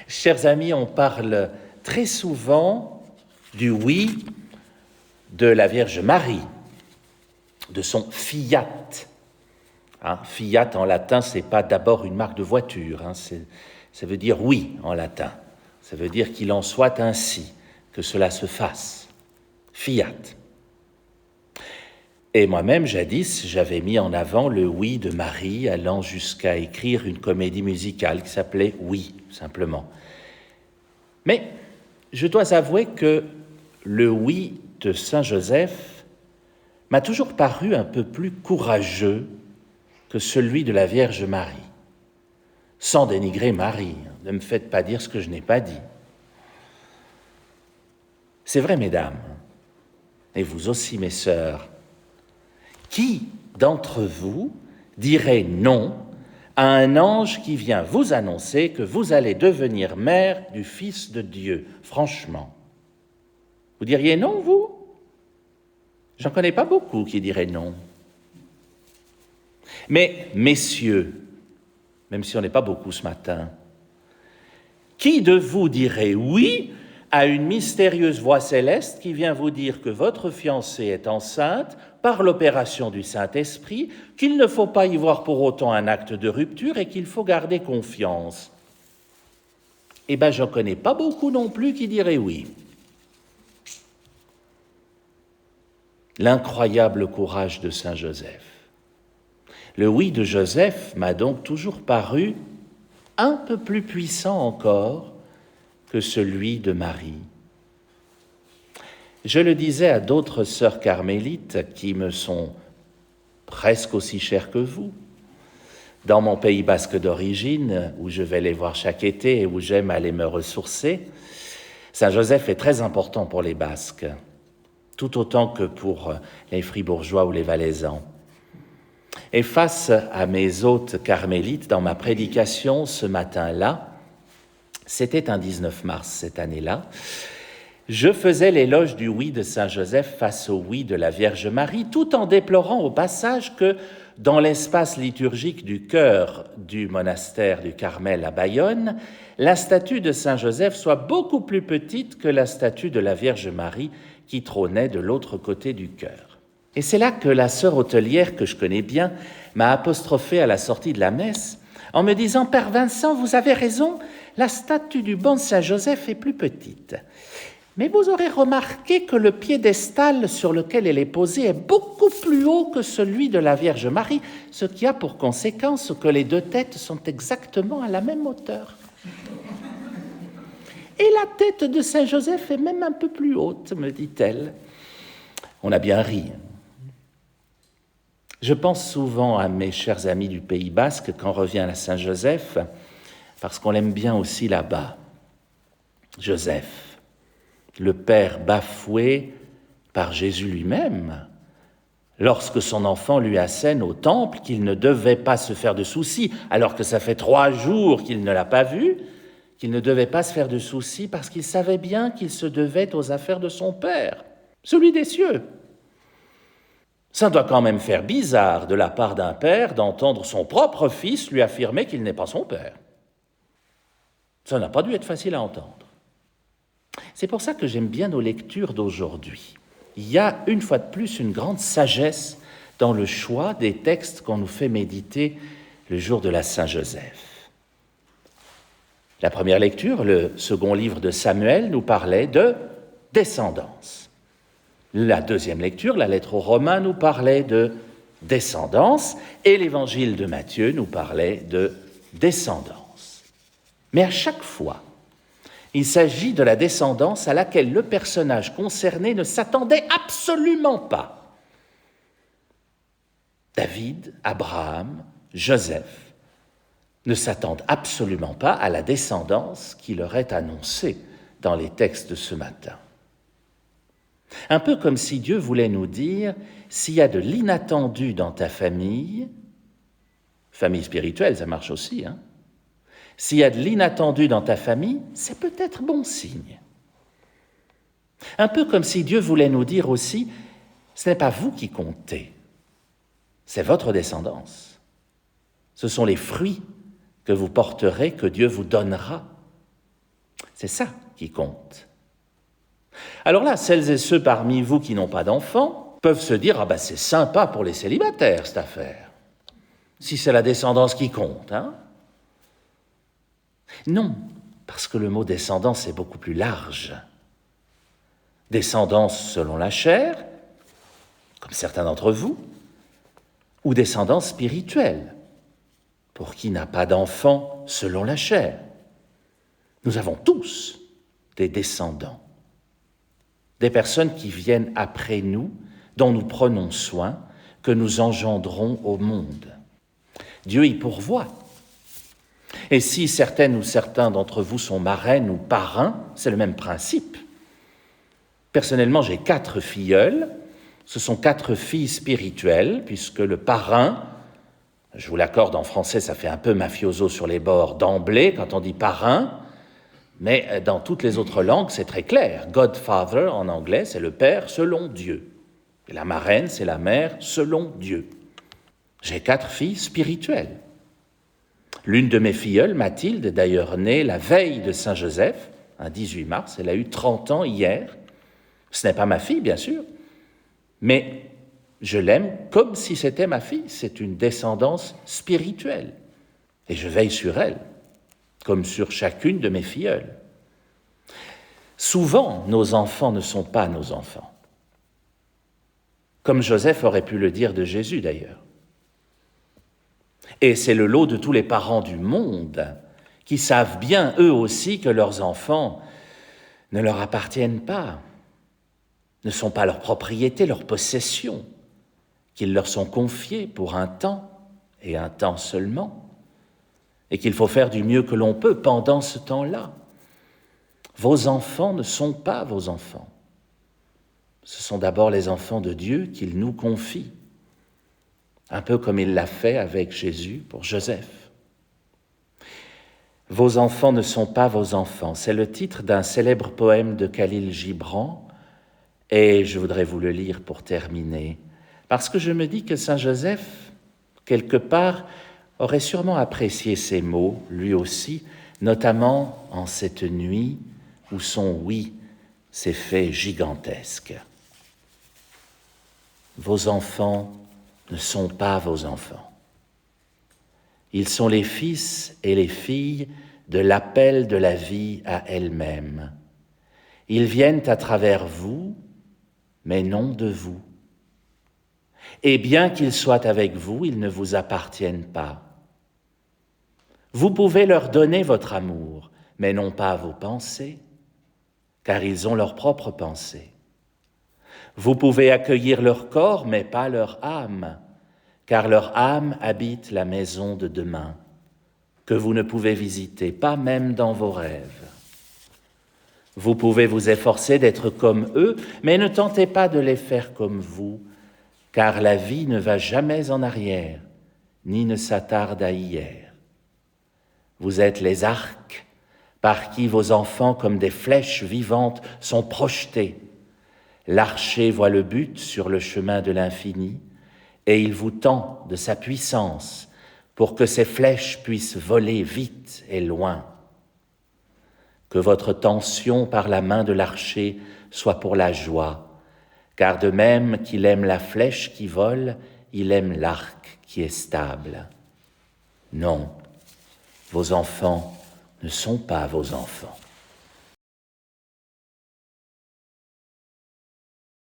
Chers amis, on parle très souvent du oui de la Vierge Marie, de son fiat. Fiat en latin, ce n'est pas d'abord une marque de voiture, ça veut dire oui en latin. Ça veut dire qu'il en soit ainsi, que cela se fasse. Fiat. Et moi-même, jadis, j'avais mis en avant le oui de Marie, allant jusqu'à écrire une comédie musicale qui s'appelait Oui, simplement. Mais je dois avouer que le oui de Saint Joseph m'a toujours paru un peu plus courageux que celui de la Vierge Marie. Sans dénigrer Marie, ne me faites pas dire ce que je n'ai pas dit. C'est vrai, mesdames, et vous aussi, mes sœurs, qui d'entre vous dirait non à un ange qui vient vous annoncer que vous allez devenir mère du Fils de Dieu, franchement? Vous diriez non, vous? J'en connais pas beaucoup qui diraient non. Mais, messieurs, même si on n'est pas beaucoup ce matin, qui de vous dirait oui à une mystérieuse voix céleste qui vient vous dire que votre fiancée est enceinte par l'opération du Saint-Esprit, qu'il ne faut pas y voir pour autant un acte de rupture et qu'il faut garder confiance? Eh bien, je n'en connais pas beaucoup non plus qui diraient oui. L'incroyable courage de Saint Joseph. Le oui de Joseph m'a donc toujours paru un peu plus puissant encore que celui de Marie. Je le disais à d'autres sœurs carmélites qui me sont presque aussi chères que vous. Dans mon Pays basque d'origine, où je vais les voir chaque été et où j'aime aller me ressourcer, Saint Joseph est très important pour les Basques, tout autant que pour les Fribourgeois ou les Valaisans. Et face à mes hôtes carmélites, dans ma prédication ce matin-là, c'était un 19 mars cette année-là, je faisais l'éloge du oui de Saint Joseph face au oui de la Vierge Marie, tout en déplorant au passage que dans l'espace liturgique du chœur du monastère du Carmel à Bayonne, la statue de Saint Joseph soit beaucoup plus petite que la statue de la Vierge Marie qui trônait de l'autre côté du chœur. Et c'est là que la sœur hôtelière, que je connais bien, m'a apostrophé à la sortie de la messe en me disant « Père Vincent, vous avez raison, la statue du bon Saint Joseph est plus petite. Mais vous aurez remarqué que le piédestal sur lequel elle est posée est beaucoup plus haut que celui de la Vierge Marie, ce qui a pour conséquence que les deux têtes sont exactement à la même hauteur. Et la tête de Saint Joseph est même un peu plus haute, me dit-elle. » On a bien ri. Je pense souvent à mes chers amis du Pays basque quand on revient à Saint-Joseph, parce qu'on l'aime bien aussi là-bas. Joseph, le Père bafoué par Jésus lui-même, lorsque son enfant lui assène au temple qu'il ne devait pas se faire de soucis, alors que ça fait 3 jours qu'il ne l'a pas vu, qu'il ne devait pas se faire de soucis parce qu'il savait bien qu'il se devait aux affaires de son Père, celui des cieux. Ça doit quand même faire bizarre de la part d'un père d'entendre son propre fils lui affirmer qu'il n'est pas son père. Ça n'a pas dû être facile à entendre. C'est pour ça que j'aime bien nos lectures d'aujourd'hui. Il y a une fois de plus une grande sagesse dans le choix des textes qu'on nous fait méditer le jour de la Saint-Joseph. La première lecture, le second livre de Samuel, nous parlait de descendance. La deuxième lecture, la lettre aux Romains, nous parlait de descendance et l'évangile de Matthieu nous parlait de descendance. Mais à chaque fois, il s'agit de la descendance à laquelle le personnage concerné ne s'attendait absolument pas. David, Abraham, Joseph ne s'attendent absolument pas à la descendance qui leur est annoncée dans les textes de ce matin. Un peu comme si Dieu voulait nous dire, s'il y a de l'inattendu dans ta famille spirituelle, ça marche aussi, s'il y a de l'inattendu dans ta famille, c'est peut-être bon signe. Un peu comme si Dieu voulait nous dire aussi, ce n'est pas vous qui comptez, c'est votre descendance. Ce sont les fruits que vous porterez, que Dieu vous donnera. C'est ça qui compte. Alors là, celles et ceux parmi vous qui n'ont pas d'enfants peuvent se dire « Ah ben c'est sympa pour les célibataires cette affaire, si c'est la descendance qui compte, hein ?» Non, parce que le mot descendance est beaucoup plus large. Descendance selon la chair, comme certains d'entre vous, ou descendance spirituelle, pour qui n'a pas d'enfant selon la chair. Nous avons tous des descendants, des personnes qui viennent après nous, dont nous prenons soin, que nous engendrons au monde. Dieu y pourvoit. Et si certaines ou certains d'entre vous sont marraines ou parrains, c'est le même principe. Personnellement, j'ai 4 filleules. Ce sont 4 filles spirituelles, puisque le parrain, je vous l'accorde en français, ça fait un peu mafioso sur les bords d'emblée quand on dit parrain, mais dans toutes les autres langues, c'est très clair. Godfather, en anglais, c'est le père selon Dieu. Et la marraine, c'est la mère selon Dieu. J'ai 4 filles spirituelles. L'une de mes filleules, Mathilde, est d'ailleurs née la veille de Saint-Joseph, un 18 mars. Elle a eu 30 ans hier. Ce n'est pas ma fille, bien sûr, mais je l'aime comme si c'était ma fille. C'est une descendance spirituelle. Et je veille sur elle, comme sur chacune de mes filleules. Souvent, nos enfants ne sont pas nos enfants. Comme Joseph aurait pu le dire de Jésus, d'ailleurs. Et c'est le lot de tous les parents du monde qui savent bien, eux aussi, que leurs enfants ne leur appartiennent pas, ne sont pas leur propriété, leur possession, qu'ils leur sont confiés pour un temps, et un temps seulement, et qu'il faut faire du mieux que l'on peut pendant ce temps-là. Vos enfants ne sont pas vos enfants. Ce sont d'abord les enfants de Dieu qu'il nous confie, un peu comme il l'a fait avec Jésus pour Joseph. Vos enfants ne sont pas vos enfants. C'est le titre d'un célèbre poème de Khalil Gibran, et je voudrais vous le lire pour terminer, parce que je me dis que Saint Joseph, quelque part, aurait sûrement apprécié ces mots, lui aussi, notamment en cette nuit où son oui s'est fait gigantesque. Vos enfants ne sont pas vos enfants. Ils sont les fils et les filles de l'appel de la vie à elle-même. Ils viennent à travers vous, mais non de vous. Et bien qu'ils soient avec vous, ils ne vous appartiennent pas. Vous pouvez leur donner votre amour, mais non pas vos pensées, car ils ont leurs propres pensées. Vous pouvez accueillir leur corps, mais pas leur âme, car leur âme habite la maison de demain, que vous ne pouvez visiter, pas même dans vos rêves. Vous pouvez vous efforcer d'être comme eux, mais ne tentez pas de les faire comme vous, car la vie ne va jamais en arrière, ni ne s'attarde à hier. Vous êtes les arcs par qui vos enfants, comme des flèches vivantes, sont projetés. L'archer voit le but sur le chemin de l'infini, et il vous tend de sa puissance pour que ces flèches puissent voler vite et loin. Que votre tension par la main de l'archer soit pour la joie, car de même qu'il aime la flèche qui vole, il aime l'arc qui est stable. Non, vos enfants ne sont pas vos enfants.